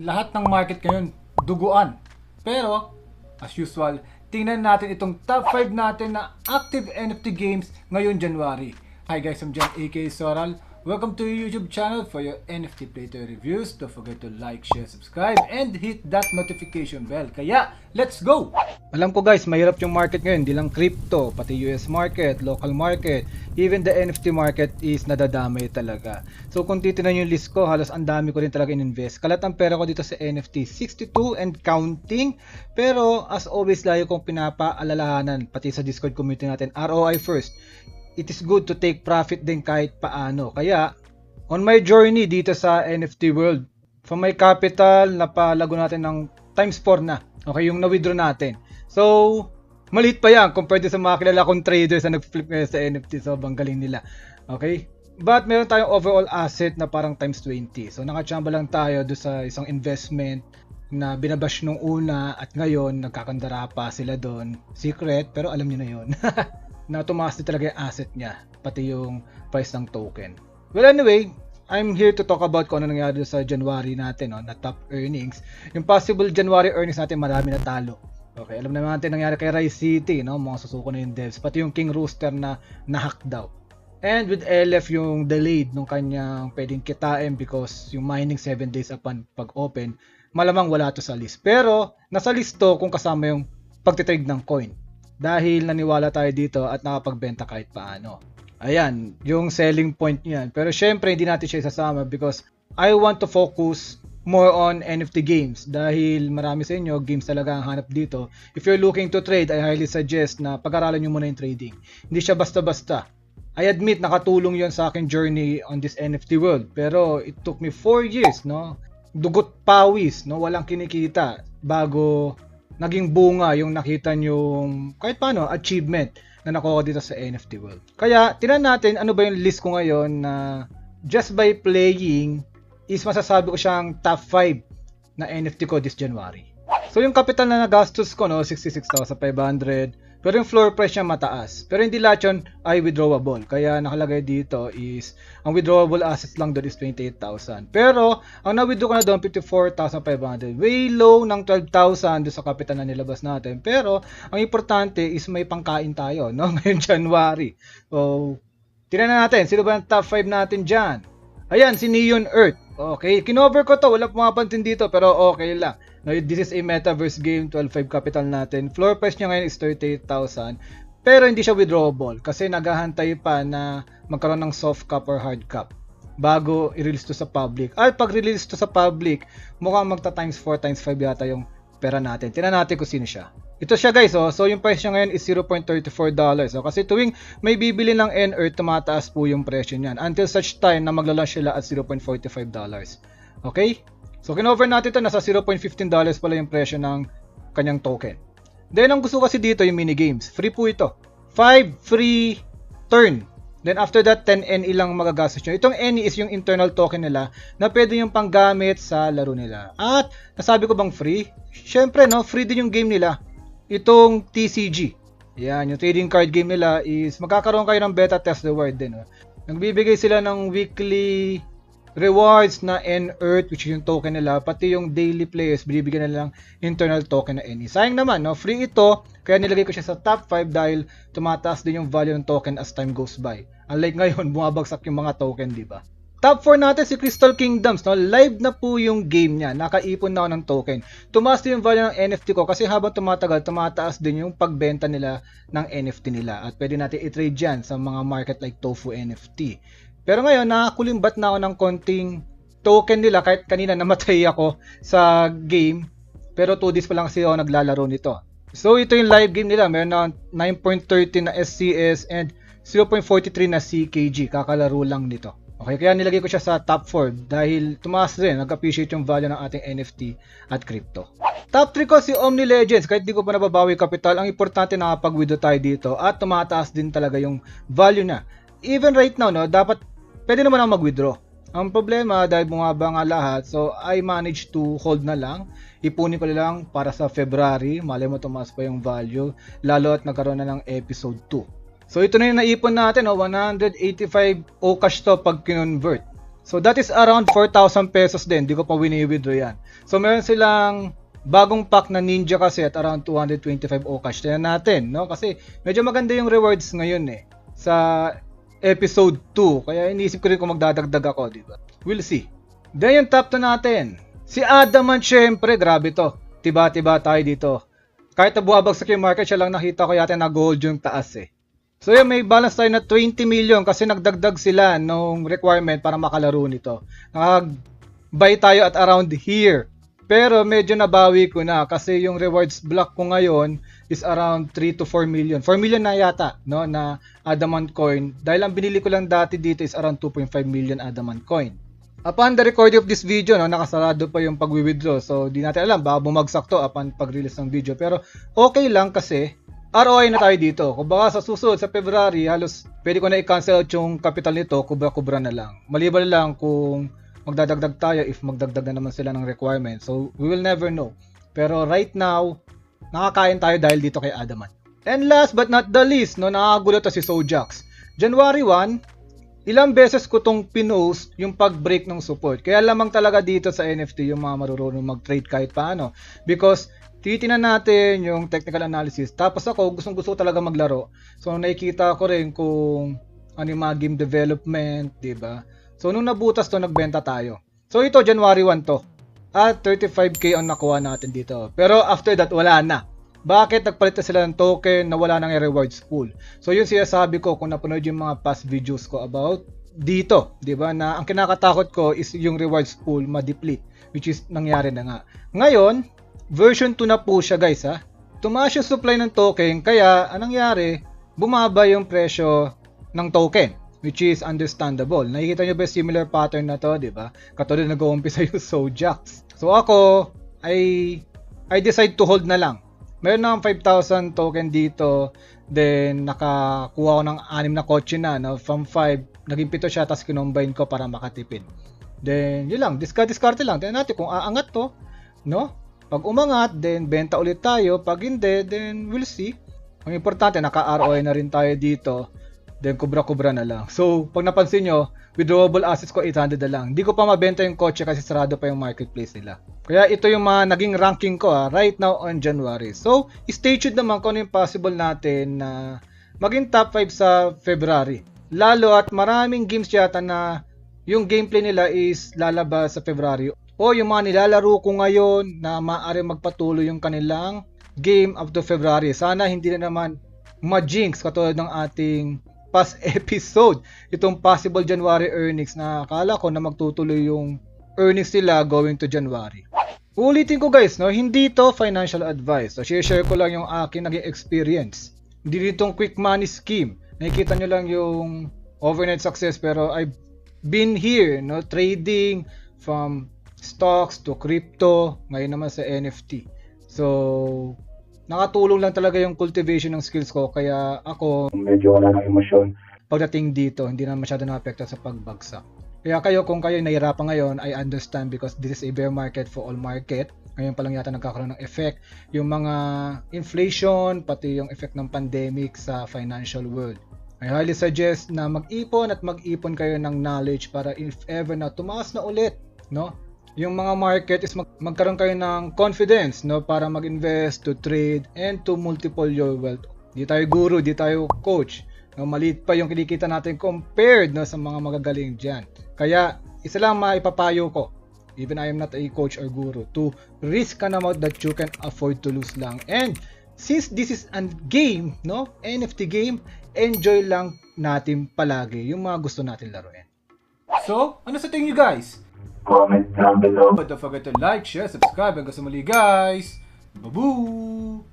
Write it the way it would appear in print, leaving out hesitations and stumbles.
Lahat ng market ngayon, duguan. Pero, as usual, tingnan natin itong top 5 natin na active NFT games ngayon January. Hi guys, I'm John aka Soral. Welcome to your YouTube channel for your NFT playthrough reviews. Don't forget to like, share, subscribe, and hit that notification bell. Kaya, let's go! Alam ko guys, mahirap yung market ngayon. Hindi lang crypto, pati US market, local market, even the NFT market is nadadamay talaga. So kung titignan yung list ko, halos ang dami ko rin talaga in-invest. Kalat ang pera ko dito sa NFT, 62 and counting. Pero as always, layo kong pinapaalalahanan, pati sa Discord community natin, ROI first. It is good to take profit din kahit paano. Kaya, on my journey dito sa NFT world, from my capital, napalago natin ng times 4 na. Okay, yung na-withdraw natin. So, maliit pa yan compared sa mga kilala kong traders na nag-flip ngayon sa NFT. So, bang galing nila. Okay? But, meron tayong overall asset na parang times 20. So, nakachamba lang tayo doon sa isang investment na binabash nung una at ngayon, nagkakandara pa sila doon. Secret, pero alam niyo na yun. Na tumaas din talaga yung asset niya, pati yung price ng token. Well, anyway, I'm here to talk about kung ano nangyari sa January natin, no, na top earnings. Yung possible January earnings natin, marami na talo. Okay, alam naman natin nangyari kay Rise City, no, mga susuko na yung devs, pati yung King Rooster na nahack daw. And with LF yung delayed nung kanyang pwedeng kitain because yung mining 7 days upon pag-open, malamang wala to sa list. Pero, nasa list to kung kasama yung pagtitrade ng coin. Dahil naniwala tayo dito at nakapagbenta kahit paano. Ayan, yung selling point niyan. Pero syempre, hindi natin siya isasama because I want to focus more on NFT games. Dahil marami sa inyo, games talaga ang hanap dito. If you're looking to trade, I highly suggest na pag-aralan nyo muna yung trading. Hindi siya basta-basta. I admit, nakatulong yon sa akin journey on this NFT world. Pero it took me 4 years, no? Dugot pawis, no? Walang kinikita bago naging bunga yung nakita nyong kahit paano achievement na nakuha dito sa NFT world. Kaya tinan natin ano ba yung list ko ngayon na just by playing is masasabi ko siyang top 5 na NFT ko this January. So yung capital na nagastos ko, no, 66,500. Pero yung floor price niya mataas. Pero hindi lahat yun ay withdrawable. Kaya nakalagay dito is, ang withdrawable assets lang doon is 28,000. Pero, ang na-withdraw ko na doon, 54,500. Way low ng 12,000 doon sa capital na nilabas natin. Pero, ang importante is may pangkain tayo, no? Ngayong January. So, tingnan natin, sino ba ang top 5 natin dyan? Ayan, si Neon Earth. Okay, kinover ko to, wala pumapansin dito, pero okay lang. Now, this is a metaverse game, 12.5 capital natin. Floor price niya ngayon is 38,000. Pero hindi siya withdrawable kasi naghahantay pa na magkaroon ng soft cap or hard cap bago i-release to sa public. At pag release to sa public, mukhang magta times 4 times 5 yata yung pera natin. Tingnan natin kung sino siya. Ito siya guys, oh. So yung price niya ngayon is $0.34. So, kasi tuwing may bibili ng N-Earth, tumataas po yung presyo niyan. Until such time na magla-launch sila at $0.45. Okay? So, kinover natin ito, nasa $0.15 pala yung presyo ng kanyang token. Then, ang gusto kasi dito yung minigames. Free po ito. 5 free turn. Then, after that, 10 NE lang magagastos nyo. Itong NE is yung internal token nila na pwede yung panggamit sa laro nila. At, nasabi ko bang free? Syempre, no? Free din yung game nila. Itong TCG. Yan, yung trading card game nila is magkakaroon kayo ng beta test reward din. No? Nagbibigay sila ng weekly rewards na N-Earth, which is yung token nila, pati yung daily players, binibigyan nila ng internal token na NE. Sayang naman, no? Free ito, kaya nilagay ko siya sa top 5 dahil tumataas din yung value ng token as time goes by. Unlike ngayon, bumabagsak yung mga token, di ba? Top 4 natin si Crystal Kingdoms, no? Live na po yung game niya, nakaipon na ako ng token. Tumaas din yung value ng NFT ko kasi habang tumatagal, tumataas din yung pagbenta nila ng NFT nila. At pwede natin i-trade yan sa mga market like Tofu NFT. Pero ngayon, nakakulimbat na ako ng konting token nila kahit kanina namatay ako sa game. Pero 2 days pa lang kasi ako naglalaro nito. So, ito yung live game nila. Meron na 9.30 na SCS and 0.43 na CKG. Kakalaro lang nito. Okay, kaya nilagay ko siya sa top 4 dahil tumaas rin. Nag-appreciate yung value ng ating NFT at crypto. Top 3 ko si Omni Legends. Kahit di ko pa nababawi capital, ang importante nakapag-withdraw tayo dito at tumataas din talaga yung value na. Even right now, no, dapat pwede naman ako mag-withdraw. Ang problema, dahil bumaba nga lahat, so I managed to hold na lang. Ipunin ko lang para sa February. Malay mo tumaas pa yung value. Lalo at nagkaroon na ng episode 2. So ito na yung naipon natin, 185 Okash to pag kinonvert. So that is around 4,000 pesos din. Di ko pa wini-withdraw yan. So meron silang bagong pack na Ninja kasi at around 225 Okash. Tignan natin, no? Kasi medyo maganda yung rewards ngayon sa episode 2. Kaya iniisip ko rin kung magdadagdag ako, di ba? We'll see. Then yung top 2 natin. Si Adamant, syempre, grabe to. Tiba-tiba tayo dito. Kahit na buwabagsak yung market, siya lang nakita ko yata na gold yung taas So yun, may balance tayo na 20 million kasi nagdagdag sila nung requirement para makalaro nito. Nag-buy tayo at around here. Pero medyo nabawi ko na kasi yung rewards block ko ngayon is around 3 to 4 million. 4 million na yata, no, na Adamant coin. Dahil ang binili ko lang dati dito is around 2.5 million Adamant coin. Upon the recording of this video, no, nakasarado pa yung pag-withdraw. So di natin alam, baka bumagsak to upon pag-release ng video. Pero okay lang kasi ROI na tayo dito. Kung baka sa susunod, sa February, halos pwede ko na i-cancel out yung capital nito, kubra-kubra na lang. Maliban lang kung magdadagdag tayo if magdagdag na naman sila ng requirement. So, we will never know. Pero right now, nakakain tayo dahil dito kay Adamant. And last but not the least, no, nakakagulat to si Sojax. January 1, ilang beses ko tong pinost yung pag-break ng support. Kaya lamang talaga dito sa NFT yung mga marunong mag-trade kahit paano. Because titinan natin yung technical analysis. Tapos ako, gustong-gusto ko talaga maglaro. So, nakikita ko rin kung ano yung mga game development, diba? So, nung nabutas to, nagbenta tayo. So, ito, January 1 to. At 35k ang nakuha natin dito. Pero after that, wala na. Bakit? Nagpalit na sila ng token na wala nang rewards pool. So, yun sinasabi ko kung napanood yung mga past videos ko about dito, diba? Na ang kinakatakot ko is yung rewards pool ma-deplete. Which is, nangyari na nga. Ngayon, version 2 na po siya guys ha. Tumaas yung supply ng token kaya anong nangyari? Bumaba yung presyo ng token which is understandable. Nakikita nyo ba similar pattern na to, di ba? Katulad nag-uumpisa yung Sojax. So ako, I decide to hold na lang. Meron na 5,000 token dito. Then nakakuha ko ng 6 na kotse na, no? From 5, naging 7 siya tapos kinombine ko para makatipid. Then yun lang, discard lang. Tingnan natin kung aangat to, no? Pag umangat, then benta ulit tayo. Pag hindi, then we'll see. Ang importante, naka-ROI na rin tayo dito. Then kubra-kubra na lang. So, pag napansin nyo, withdrawable assets ko 800 na lang. Hindi ko pa mabenta yung kotse kasi sarado pa yung marketplace nila. Kaya ito yung mga naging ranking ko right now on January. So, stay tuned naman kung ano yung possible natin na maging top 5 sa February. Lalo at maraming games yata na yung gameplay nila is lalabas sa February. O yung mga nilalaro ko ngayon na maaari magpatuloy yung kanilang game up to February. Sana hindi na naman ma-jinx katulad ng ating past episode. Itong possible January earnings na akala ko na magtutuloy yung earnings nila going to January. Ulitin ko guys, no, hindi to financial advice. So share ko lang yung aking naging experience. Hindi ditong quick money scheme. Nakikita nyo lang yung overnight success pero I've been here, no, trading from stocks to crypto, ngayon naman sa NFT. So, nakatulong lang talaga yung cultivation ng skills ko kaya ako medyo wala ng emosyon pagdating dito, hindi na masyado na-apekto sa pagbagsak. Kaya kayo, kung kayo nahihirapan ngayon, I understand because this is a bear market for all market. Ngayon pa lang yata nagkakaroon ng effect yung mga inflation, pati yung effect ng pandemic sa financial world. I highly suggest na mag-ipon at mag-ipon kayo ng knowledge para if ever na tumaas na ulit, no? Yung mga market is magkaroon kayo ng confidence, no, para mag-invest, to trade, and to multiple your wealth. Di tayo guru, di tayo coach. No, maliit pa yung kinikita natin compared, no, sa mga magagaling dyan. Kaya, isa lang maipapayo ko, even I am not a coach or guru, to risk an amount that you can afford to lose lang. And since this is a game, no, NFT game, enjoy lang natin palagi yung mga gusto natin laruin. So, ano sa tingin nyo guys? Comment down below. Don't forget to like, share, subscribe. Hanggang sa muli guys. Baboo!